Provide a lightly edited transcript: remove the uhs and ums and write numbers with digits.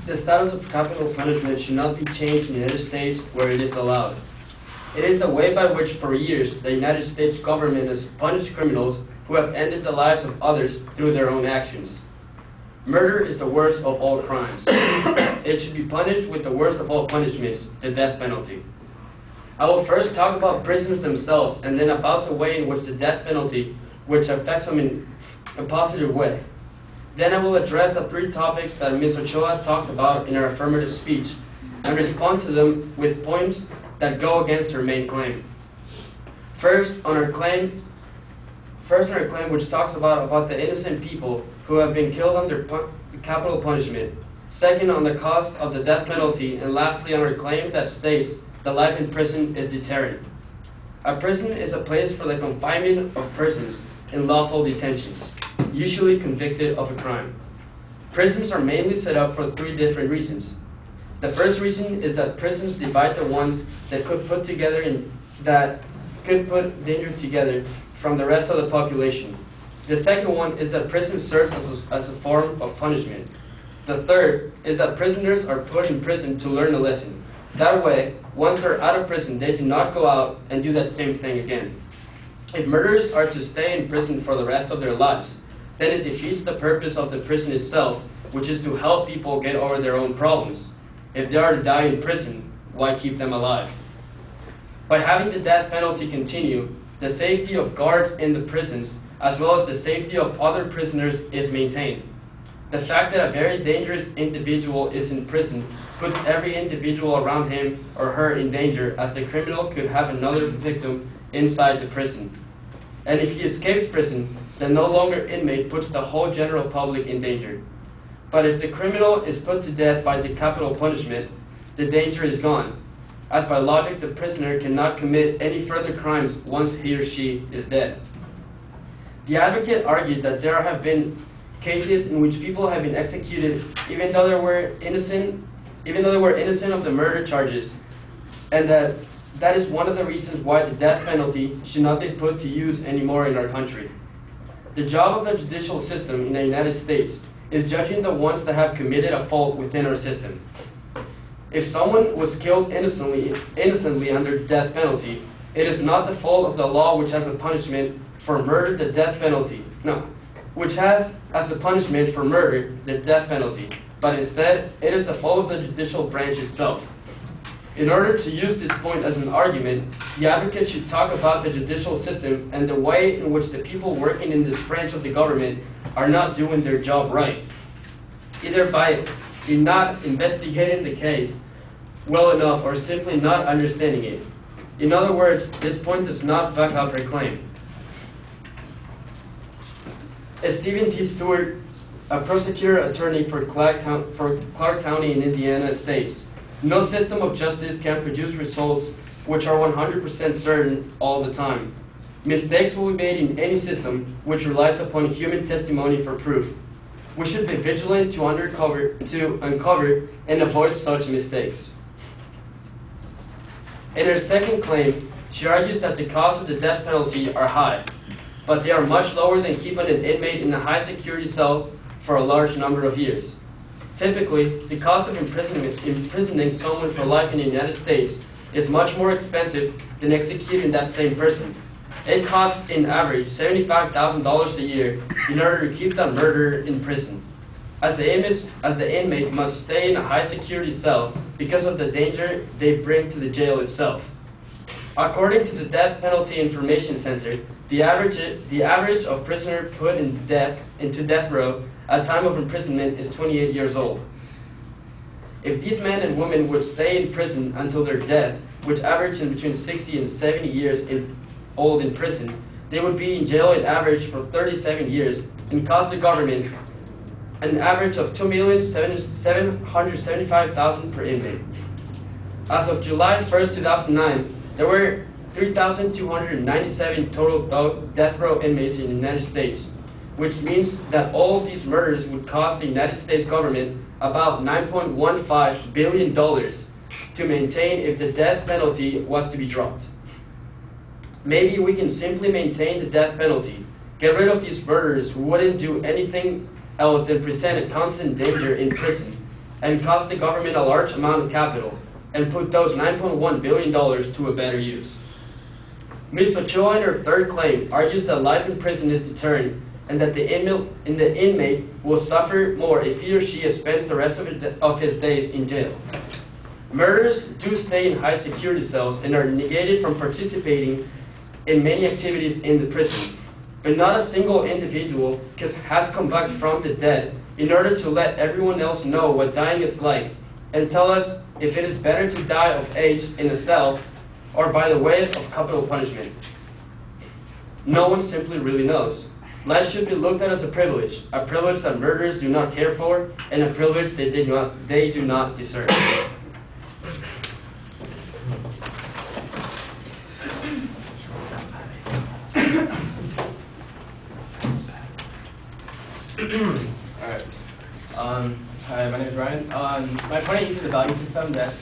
The status of capital punishment should not be changed in the United States where it is allowed. It is the way by which for years the United States government has punished criminals who have ended the lives of others through their own actions. Murder is the worst of all crimes. It should be punished with the worst of all punishments, the death penalty. I will first talk about prisoners themselves and then about the way in which the death penalty which affects them in a positive way. Then I will address the three topics that Ms. Ochoa talked about in her affirmative speech and respond to them with points that go against her main claim. First on her claim which talks about the innocent people who have been killed under capital punishment. Second, on the cost of the death penalty, and lastly on her claim that states that life in prison is deterrent. A prison is a place for the confinement of persons in lawful detentions, usually convicted of a crime. Prisons are mainly set up for three different reasons. The first reason is that prisons divide the ones that could put danger together from the rest of the population. The second one is that prison serves as a form of punishment. The third is that prisoners are put in prison to learn a lesson. That way, once they're out of prison, they do not go out and do that same thing again. If murderers are to stay in prison for the rest of their lives, then it defeats the purpose of the prison itself, which is to help people get over their own problems. If they are to die in prison, why keep them alive? By having the death penalty continue, the safety of guards in the prisons, as well as the safety of other prisoners, is maintained. The fact that a very dangerous individual is in prison puts every individual around him or her in danger, as the criminal could have another victim inside the prison. And if he escapes prison, the no longer inmate puts the whole general public in danger. But if the criminal is put to death by the capital punishment, the danger is gone, as by logic the prisoner cannot commit any further crimes once he or she is dead. The advocate argued that there have been cases in which people have been executed even though they were innocent of the murder charges, and that is one of the reasons why the death penalty should not be put to use anymore in our country. The job of the judicial system in the United States is judging the ones that have committed a fault within our system. If someone was killed innocently under the death penalty, it is not the fault of the law which has a punishment for murder the death penalty. No, which has as a punishment for murder the death penalty, but instead it is the fault of the judicial branch itself. In order to use this point as an argument, the advocate should talk about the judicial system and the way in which the people working in this branch of the government are not doing their job right, either by not investigating the case well enough or simply not understanding it. In other words, this point does not back up her claim. Stephen T. Stewart, a prosecutor attorney for Clark County in Indiana, states, "No system of justice can produce results which are 100% certain all the time. Mistakes will be made in any system which relies upon human testimony for proof. We should be vigilant to uncover and avoid such mistakes." In her second claim, she argues that the costs of the death penalty are high, but they are much lower than keeping an inmate in a high-security cell for a large number of years. Typically, the cost of imprisoning someone for life in the United States is much more expensive than executing that same person. It costs, in average, $75,000 a year in order to keep that murderer in prison, as the inmate must stay in a high-security cell because of the danger they bring to the jail itself. According to the Death Penalty Information Center, the average of prisoner put into death row at time of imprisonment is 28 years old. If these men and women would stay in prison until their death, which average in between 60 and 70 years old in prison, they would be in jail on average for 37 years and cost the government an average of $2,775,000 per inmate. As of July 1st, 2009, there were 3,297 total death row inmates in the United States, which means that all of these murders would cost the United States government about $9.15 billion to maintain if the death penalty was to be dropped. Maybe we can simply maintain the death penalty, get rid of these murderers who wouldn't do anything else than present a constant danger in prison, and cost the government a large amount of capital, and put those $9.1 billion to a better use. Ms. Ochoa, in her third claim, argues that life in prison is deterrent, and that the inmate will suffer more if he or she spends the rest of his days in jail. Murderers do stay in high security cells and are negated from participating in many activities in the prison, but not a single individual has come back from the dead in order to let everyone else know what dying is like, and tell us if it is better to die of age in a cell or by the way of capital punishment. No one simply really knows. Life should be looked at as a privilege that murderers do not care for, and a privilege they do not deserve. Alright. Hi, my name is Ryan. My point uses the value system that